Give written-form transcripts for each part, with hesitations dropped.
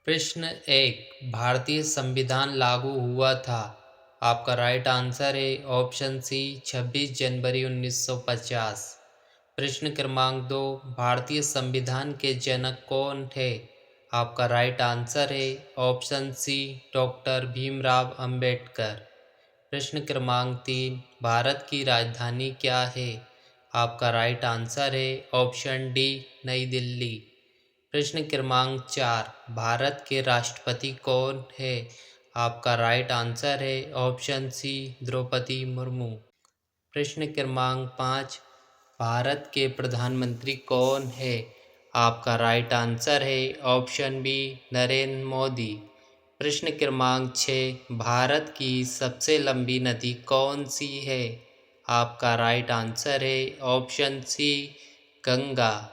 प्रश्न एक, भारतीय संविधान लागू हुआ था। आपका राइट आंसर है ऑप्शन सी 26 जनवरी 1950। प्रश्न क्रमांक दो, भारतीय संविधान के जनक कौन थे? आपका राइट आंसर है option C doctor Bhimrao Ambedkar. प्रश्न क्रमांक तीन, भारत की राजधानी क्या है? आपका राइट आंसर है ऑप्शन डी नई दिल्ली। प्रश्न क्रमांक चार, भारत के राष्ट्रपति कौन है? आपका राइट आंसर है ऑप्शन सी द्रौपदी मुर्मू। प्रश्न क्रमांक पाँच, भारत के प्रधानमंत्री कौन है? आपका राइट आंसर है ऑप्शन बी नरेंद्र मोदी। प्रश्न क्रमांक छः, भारत की सबसे लंबी नदी कौन सी है? आपका राइट आंसर है ऑप्शन सी गंगा।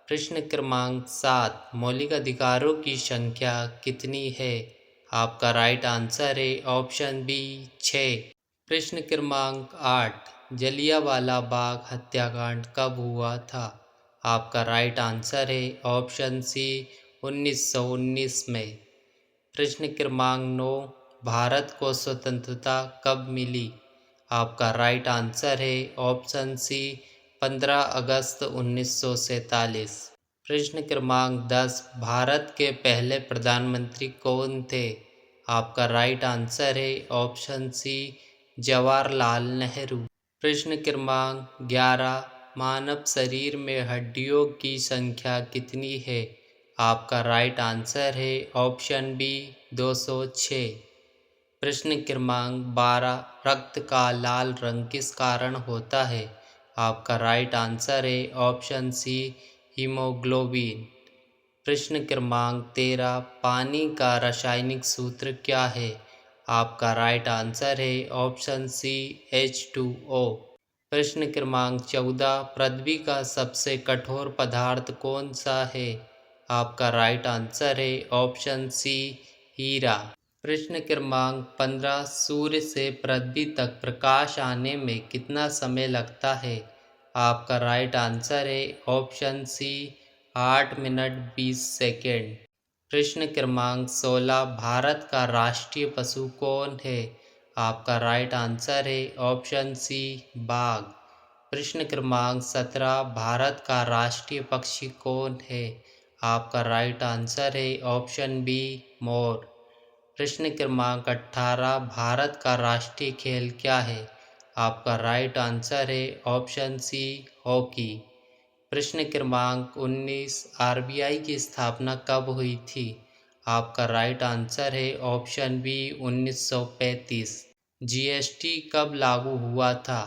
प्रश्न क्रमांक सात, मौलिक अधिकारों की संख्या कितनी है? आपका राइट आंसर है ऑप्शन बी 6। प्रश्न क्रमांक आठ, जलियांवाला बाग हत्याकांड कब हुआ था? आपका राइट आंसर है ऑप्शन सी 1919 में। प्रश्न क्रमांक नौ, भारत को स्वतंत्रता कब मिली? आपका राइट आंसर है ऑप्शन सी 15 अगस्त 1947। प्रश्न क्रमांक 10, भारत के पहले प्रधानमंत्री कौन थे? आपका राइट आंसर है ऑप्शन सी जवाहरलाल नेहरू। प्रश्न क्रमांक 11, मानव शरीर में हड्डियों की संख्या कितनी है? आपका राइट आंसर है ऑप्शन बी 206। प्रश्न क्रमांक 12, रक्त का लाल रंग किस कारण होता है? आपका राइट आंसर है ऑप्शन सी हीमोग्लोबिन। प्रश्न क्रमांक 13, पानी का रासायनिक सूत्र क्या है? आपका राइट आंसर है ऑप्शन सी H2O। प्रश्न क्रमांक 14, पृथ्वी का सबसे कठोर पदार्थ कौन सा है? आपका राइट आंसर है ऑप्शन सी हीरा। प्रश्न क्रमांक 15, सूर्य से पृथ्वी तक प्रकाश आने में कितना समय लगता है? आपका राइट आंसर है ऑप्शन सी 8 मिनट 20 सेकेंड। प्रश्न क्रमांक 16, भारत का राष्ट्रीय पशु कौन है? आपका राइट आंसर है ऑप्शन सी बाघ। प्रश्न क्रमांक 17, भारत का राष्ट्रीय पक्षी कौन है? आपका राइट आंसर है ऑप्शन बी मोर। प्रश्न क्रमांक 18, भारत का राष्ट्रीय खेल क्या है? आपका राइट आंसर है ऑप्शन सी हॉकी। प्रश्न क्रमांक 19, आरबीआई की स्थापना कब हुई थी? आपका राइट आंसर है ऑप्शन बी 1935। जीएसटी कब लागू हुआ था?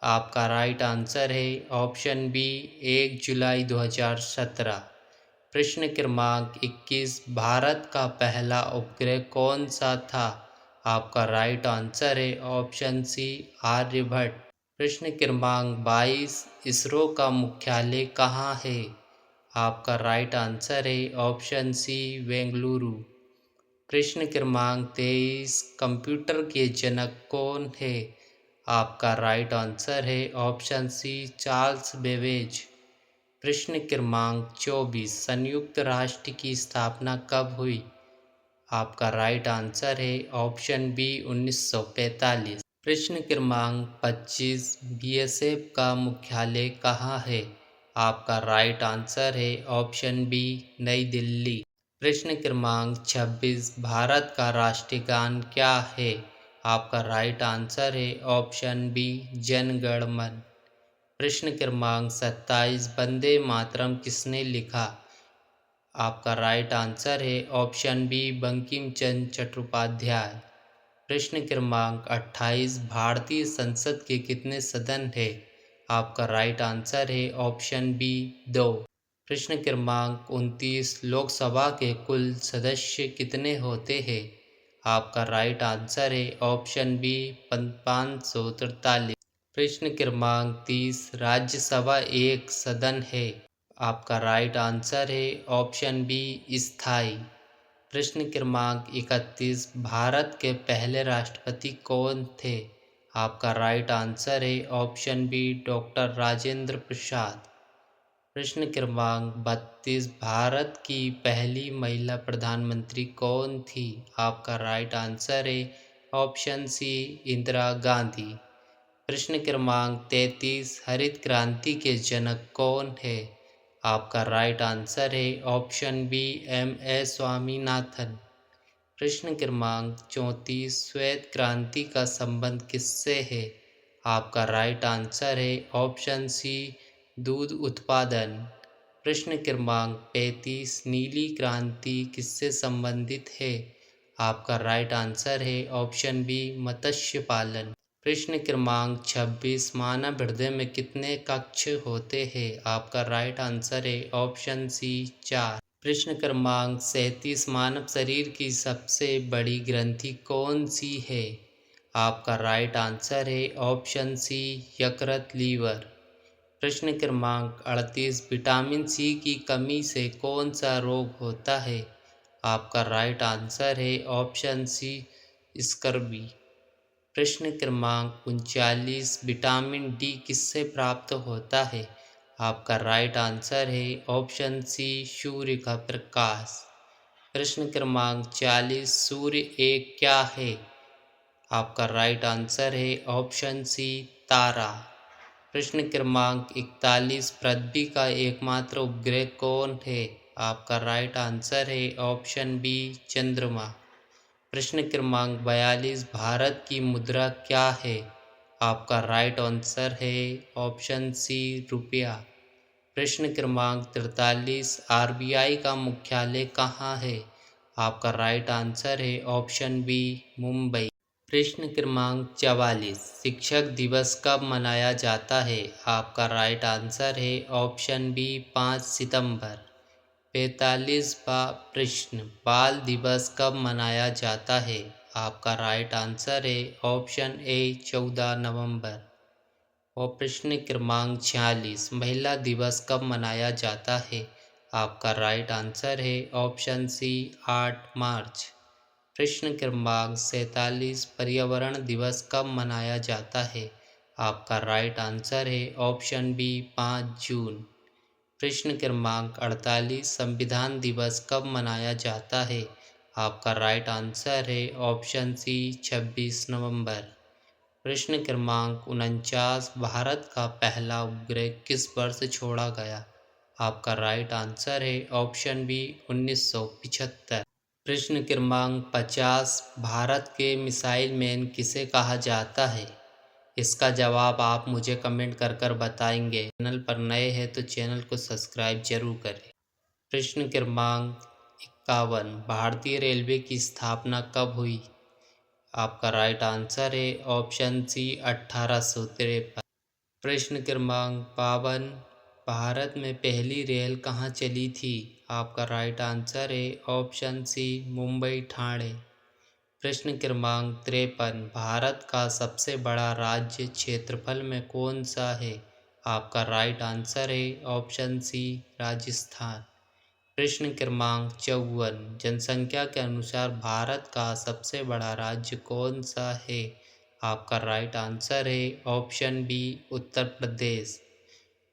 आपका राइट आंसर है ऑप्शन बी 1 जुलाई 2017। प्रश्न क्रमांक 21, भारत का पहला उपग्रह कौन सा था? आपका राइट आंसर है ऑप्शन सी आर्यभट्ट। प्रश्न क्रमांक 22, इसरो का मुख्यालय कहाँ है? आपका राइट आंसर है ऑप्शन सी बेंगलुरु। प्रश्न क्रमांक 23, कंप्यूटर के जनक कौन है? आपका राइट आंसर है ऑप्शन सी चार्ल्स बेबेज। प्रश्न क्रमांक 24, संयुक्त राष्ट्र की स्थापना कब हुई? आपका राइट आंसर है ऑप्शन बी 1945। प्रश्न क्रमांक 25, बीएसएफ का मुख्यालय कहाँ है? आपका राइट आंसर है ऑप्शन बी नई दिल्ली। प्रश्न क्रमांक 26, भारत का राष्ट्रीय गान क्या है? आपका राइट आंसर है ऑप्शन बी जन गण मन। प्रश्न क्रमांक 27, वंदे मातरम किसने लिखा? आपका राइट आंसर है ऑप्शन बी बंकिम चंद्र चट्टोपाध्याय। प्रश्न क्रमांक 28, भारतीय संसद के कितने सदन है? आपका राइट आंसर है ऑप्शन बी 2। प्रश्न क्रमांक 29, लोकसभा के कुल सदस्य कितने होते हैं? आपका राइट आंसर है ऑप्शन बी 543। प्रश्न क्रमांक 30, राज्यसभा एक सदन है? आपका राइट आंसर है ऑप्शन बी स्थायी। प्रश्न क्रमांक 31, भारत के पहले राष्ट्रपति कौन थे? आपका राइट आंसर है option B doctor Rajendra Prasad. प्रश्न क्रमांक 32, भारत की पहली महिला प्रधानमंत्री कौन थी? आपका राइट आंसर है ऑप्शन सी इंदिरा गांधी। प्रश्न क्रमांक 33, हरित क्रांति के जनक कौन है? आपका राइट आंसर है option B M S Swaminathan. प्रश्न क्रमांक 34, श्वेत क्रांति का संबंध किससे है? आपका राइट आंसर है ऑप्शन सी दूध उत्पादन। प्रश्न क्रमांक 35, नीली क्रांति किससे संबंधित है? आपका राइट आंसर है ऑप्शन बी मत्स्य पालन। प्रश्न क्रमांक 26, मानव हृदय में कितने कक्ष होते हैं? आपका राइट आंसर है ऑप्शन सी 4। प्रश्न क्रमांक 37, मानव शरीर की सबसे बड़ी ग्रंथि कौन सी है? आपका राइट आंसर है ऑप्शन सी यकृत लीवर। प्रश्न क्रमांक 38, विटामिन सी की कमी से कौन सा रोग होता है? आपका राइट आंसर है ऑप्शन सी स्कर्वी। प्रश्न क्रमांक 39, विटामिन डी किससे प्राप्त होता है? आपका राइट आंसर है ऑप्शन सी सूर्य का प्रकाश। प्रश्न क्रमांक 40, सूर्य एक क्या है? आपका राइट आंसर है ऑप्शन सी तारा। प्रश्न क्रमांक 41, पृथ्वी का एकमात्र उपग्रह कौन है? आपका राइट आंसर है ऑप्शन बी चंद्रमा। प्रश्न क्रमांक 42, भारत की मुद्रा क्या है? आपका राइट आंसर है ऑप्शन सी रुपया। प्रश्न क्रमांक 43, आरबीआई का मुख्यालय कहाँ है? आपका राइट आंसर है ऑप्शन बी मुंबई। प्रश्न क्रमांक 44, शिक्षक दिवस कब मनाया जाता है? आपका राइट आंसर है ऑप्शन बी 5 सितंबर। 45वां प्रश्न, बाल दिवस कब मनाया जाता है? आपका राइट आंसर है ऑप्शन ए 14 नवंबर। और प्रश्न क्रमांक 46, महिला दिवस कब मनाया जाता है? आपका राइट आंसर है ऑप्शन सी 8 मार्च। प्रश्न क्रमांक 47, पर्यावरण दिवस कब मनाया जाता है? आपका राइट आंसर है ऑप्शन बी 5 जून। प्रश्न क्रमांक 48, संविधान दिवस कब मनाया जाता है? आपका राइट आंसर है ऑप्शन सी 26 नवंबर। प्रश्न क्रमांक 49, भारत का पहला उपग्रह किस वर्ष छोड़ा गया? आपका राइट आंसर है ऑप्शन बी 1975। प्रश्न क्रमांक 50, भारत के मिसाइल मैन किसे कहा जाता है? इसका जवाब आप मुझे कमेंट कर कर बताएंगे। चैनल पर नए हैं तो चैनल को सब्सक्राइब जरूर करें। प्रश्न क्रमांक 51, भारतीय रेलवे की स्थापना कब हुई? आपका राइट आंसर है ऑप्शन सी 1853। प्रश्न क्रमांक 52, भारत में पहली रेल कहाँ चली थी? आपका राइट आंसर है ऑप्शन सी मुंबई ठाणे। प्रश्न क्रमांक 53, भारत का सबसे बड़ा राज्य क्षेत्रफल में कौन सा है? आपका राइट आंसर है ऑप्शन सी राजस्थान। प्रश्न क्रमांक 54, जनसंख्या के अनुसार भारत का सबसे बड़ा राज्य कौन सा है? आपका राइट आंसर है ऑप्शन बी उत्तर प्रदेश।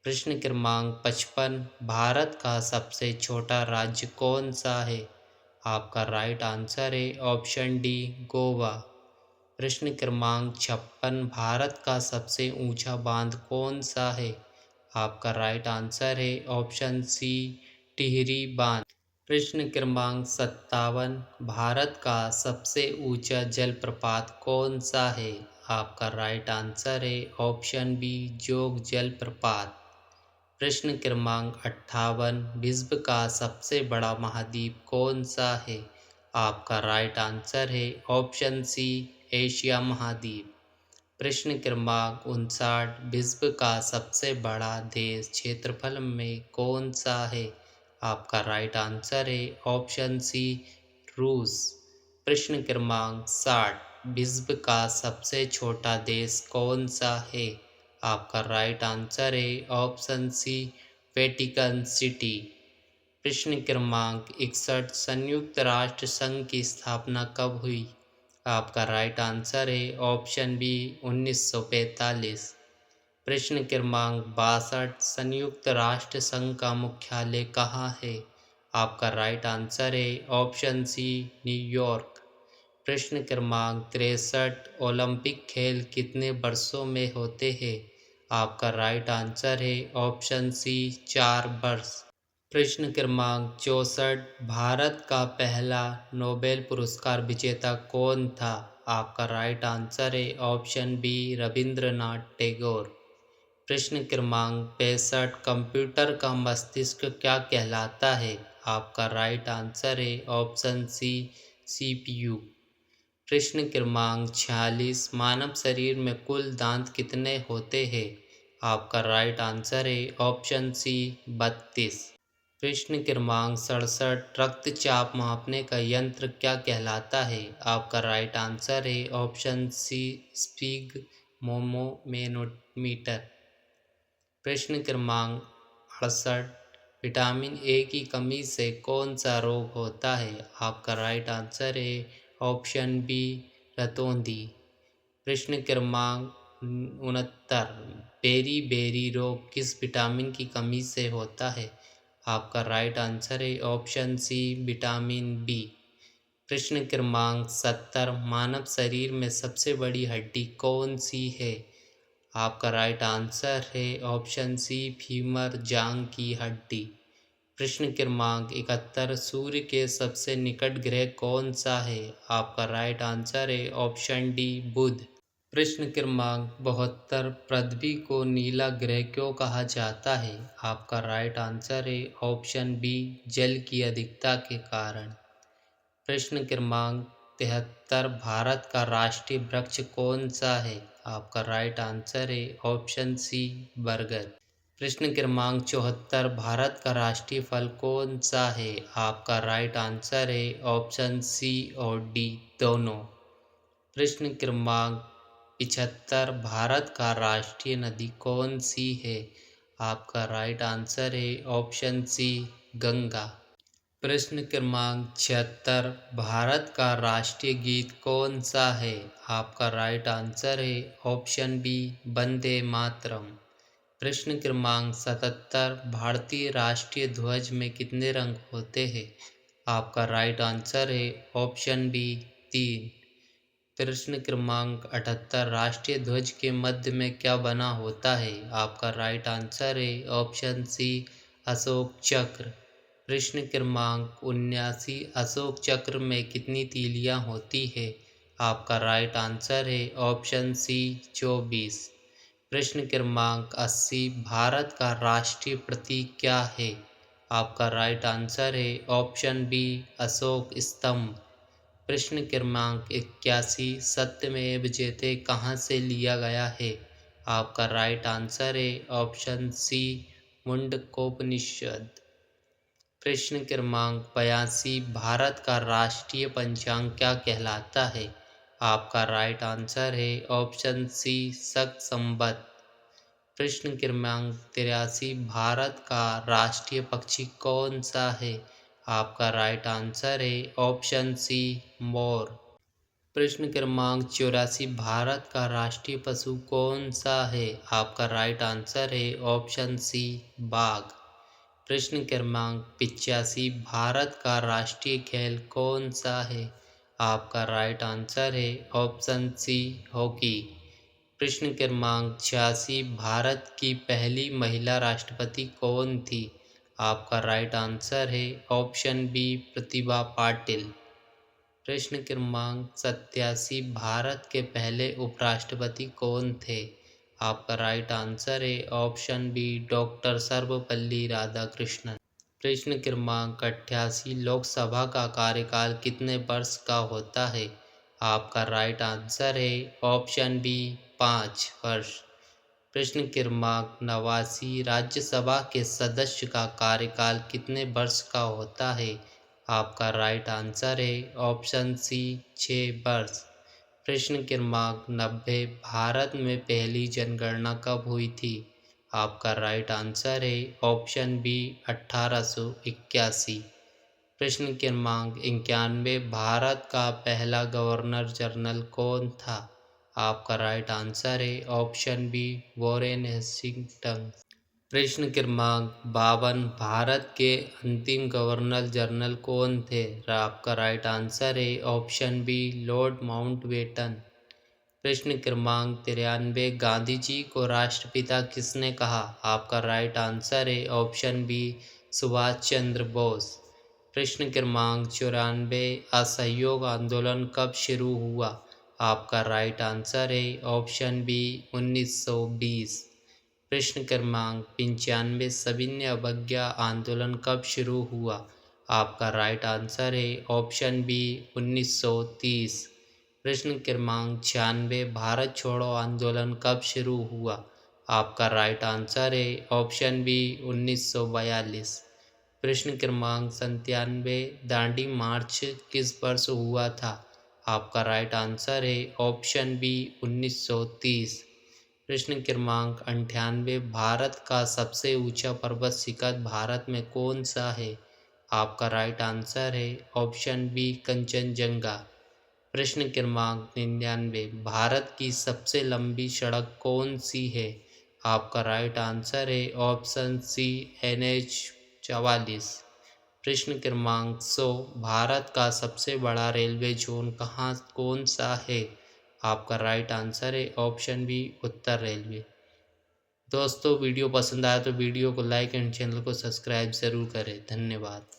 प्रश्न क्रमांक 55, भारत का सबसे छोटा राज्य कौन सा है? आपका राइट आंसर है ऑप्शन डी गोवा। प्रश्न क्रमांक 56, भारत का सबसे ऊंचा बांध कौन सा है? आपका राइट आंसर है ऑप्शन सी टिहरी बांध। प्रश्न क्रमांक 57, भारत का सबसे ऊंचा जलप्रपात कौन सा है? आपका राइट आंसर है ऑप्शन बी जोग जलप्रपात। प्रश्न क्रमांक 58, विश्व का सबसे बड़ा महाद्वीप कौन सा है? आपका राइट आंसर है ऑप्शन सी एशिया महाद्वीप। प्रश्न क्रमांक 59, विश्व का सबसे बड़ा देश क्षेत्रफल में कौन सा है? आपका राइट आंसर है ऑप्शन सी रूस। प्रश्न क्रमांक 60, विश्व का सबसे छोटा देश कौन सा है? आपका राइट आंसर है ऑप्शन सी वेटिकन सिटी। प्रश्न क्रमांक 61, संयुक्त राष्ट्र संघ की स्थापना कब हुई? आपका राइट आंसर है ऑप्शन बी 1945। प्रश्न क्रमांक 62, संयुक्त राष्ट्र संघ का मुख्यालय कहाँ है? आपका राइट आंसर है ऑप्शन सी न्यूयॉर्क। प्रश्न क्रमांक 63, ओलंपिक खेल कितने वर्षों में होते हैं? आपका राइट आंसर है ऑप्शन सी 4 वर्ष। प्रश्न क्रमांक 64, भारत का पहला नोबेल पुरस्कार विजेता कौन था? आपका राइट आंसर है ऑप्शन बी रविंद्रनाथ टैगोर। प्रश्न क्रमांक 65, कंप्यूटर का मस्तिष्क क्या कहलाता है? आपका राइट आंसर है ऑप्शन सी सीपीयू। प्रश्न क्रमांक 46, मानव शरीर में कुल दांत कितने होते हैं? आपका राइट आंसर है ऑप्शन सी 32। प्रश्न क्रमांक 67, रक्तचाप मापने का यंत्र क्या कहलाता है? आपका राइट आंसर है ऑप्शन सी स्पिग मोमोमेनोमीटर। प्रश्न क्रमांक 68, विटामिन ए की कमी से कौन सा रोग होता है? आपका राइट आंसर है ऑप्शन बी रतौंधी। प्रश्न क्रमांक 69, बेरी बेरी रोग किस विटामिन की कमी से होता है? आपका राइट आंसर है ऑप्शन सी विटामिन बी। प्रश्न क्रमांक 70, मानव शरीर में सबसे बड़ी हड्डी कौन सी है? आपका राइट आंसर है ऑप्शन सी फीमर जांघ की हड्डी। प्रश्न क्रमांक 71, सूर्य के सबसे निकट ग्रह कौन सा है? आपका राइट आंसर है ऑप्शन डी बुध। प्रश्न क्रमांक 72, पृथ्वी को नीला ग्रह क्यों कहा जाता है? आपका राइट आंसर है ऑप्शन बी जल की अधिकता के कारण। प्रश्न क्रमांक 73, भारत का राष्ट्रीय वृक्ष कौन सा है? आपका राइट आंसर है ऑप्शन सी बरगद। प्रश्न क्रमांक 74, भारत का राष्ट्रीय फल कौन सा है? आपका राइट आंसर है ऑप्शन सी और डी दोनों। प्रश्न क्रमांक 75, भारत का राष्ट्रीय नदी कौन सी है? आपका राइट आंसर है ऑप्शन सी गंगा। प्रश्न क्रमांक 76, भारत का राष्ट्रीय गीत कौन सा है? आपका राइट आंसर है ऑप्शन बी वंदे मातरम। प्रश्न क्रमांक 77, भारतीय राष्ट्रीय ध्वज में कितने रंग होते हैं? आपका राइट आंसर है ऑप्शन बी 3। प्रश्न क्रमांक 78, राष्ट्रीय ध्वज के मध्य में क्या बना होता है? आपका राइट आंसर है ऑप्शन सी अशोक चक्र। प्रश्न क्रमांक 79, अशोक चक्र में कितनी तीलियां होती है? आपका राइट आंसर है ऑप्शन सी 24। प्रश्न क्रमांक 80, भारत का राष्ट्रीय प्रतीक क्या है? आपका राइट आंसर है ऑप्शन बी अशोक स्तंभ। प्रश्न क्रमांक 81, सत्यमेव जयते कहाँ से लिया गया है? आपका राइट आंसर है ऑप्शन सी मुंडकोपनिषद। प्रश्न क्रमांक 82, भारत का राष्ट्रीय पंचांग क्या कहलाता है? आपका राइट आंसर है ऑप्शन सी शक संवत। प्रश्न क्रमांक 83, भारत का राष्ट्रीय पक्षी कौन सा है? आपका राइट आंसर है ऑप्शन सी मोर। प्रश्न क्रमांक 84, भारत का राष्ट्रीय पशु कौन सा है? आपका राइट आंसर है ऑप्शन सी बाघ। प्रश्न क्रमांक 85, भारत का राष्ट्रीय खेल कौन सा है? आपका राइट आंसर है ऑप्शन सी हॉकी। प्रश्न क्रमांक 86, भारत की पहली महिला राष्ट्रपति कौन थी? आपका राइट आंसर है ऑप्शन बी प्रतिभा पाटिल। प्रश्न क्रमांक 87, भारत के पहले उपराष्ट्रपति कौन थे? आपका राइट आंसर है option B doctor Sarvepalli Radhakrishnan. प्रश्न क्रमांक 88, लोकसभा का कार्यकाल कितने वर्ष का होता है? आपका राइट आंसर है ऑप्शन बी 5 वर्ष। प्रश्न क्रमांक 89, राज्यसभा के सदस्य का कार्यकाल कितने वर्ष का होता है? आपका राइट आंसर है ऑप्शन सी 6 वर्ष। प्रश्न क्रमांक 90, भारत में पहली जनगणना कब हुई थी? आपका राइट आंसर है ऑप्शन बी 1881। प्रश्न क्रमांक 91, भारत का पहला गवर्नर जनरल कौन था? आपका राइट आंसर है ऑप्शन बी वॉरेन हेस्टिंग्टन। प्रश्न क्रमांक 52, भारत के अंतिम गवर्नर जनरल कौन थे? आपका राइट आंसर है ऑप्शन बी लॉर्ड माउंटबेटन। प्रश्न क्रमांक 93, गांधी जी को राष्ट्रपिता किसने कहा? आपका राइट आंसर है ऑप्शन बी सुभाष चंद्र बोस। प्रश्न क्रमांक 94, असहयोग आंदोलन कब शुरू हुआ? आपका राइट आंसर है ऑप्शन बी 1920। प्रश्न क्रमांक 95, सविनय अवज्ञा आंदोलन कब शुरू हुआ? आपका राइट आंसर है ऑप्शन बी 1930। प्रश्न क्रमांक 96, भारत छोड़ो आंदोलन कब शुरू हुआ? आपका राइट आंसर है ऑप्शन बी 1942। प्रश्न क्रमांक 97, दांडी मार्च किस वर्ष हुआ था? आपका राइट आंसर है ऑप्शन बी 1930। प्रश्न क्रमांक 98, भारत का सबसे ऊंचा पर्वत शिखर भारत में कौन सा है? आपका राइट आंसर है ऑप्शन बी कंचनजंगा। प्रश्न क्रमांक 99, भारत की सबसे लंबी सड़क कौन सी है? आपका राइट आंसर है ऑप्शन सी NH 44। प्रश्न क्रमांक 100, भारत का सबसे बड़ा रेलवे जोन कौन सा है? आपका राइट आंसर है ऑप्शन बी उत्तर रेलवे। दोस्तों वीडियो पसंद आया तो वीडियो को लाइक एंड चैनल को सब्सक्राइब ज़रूर करें। धन्यवाद।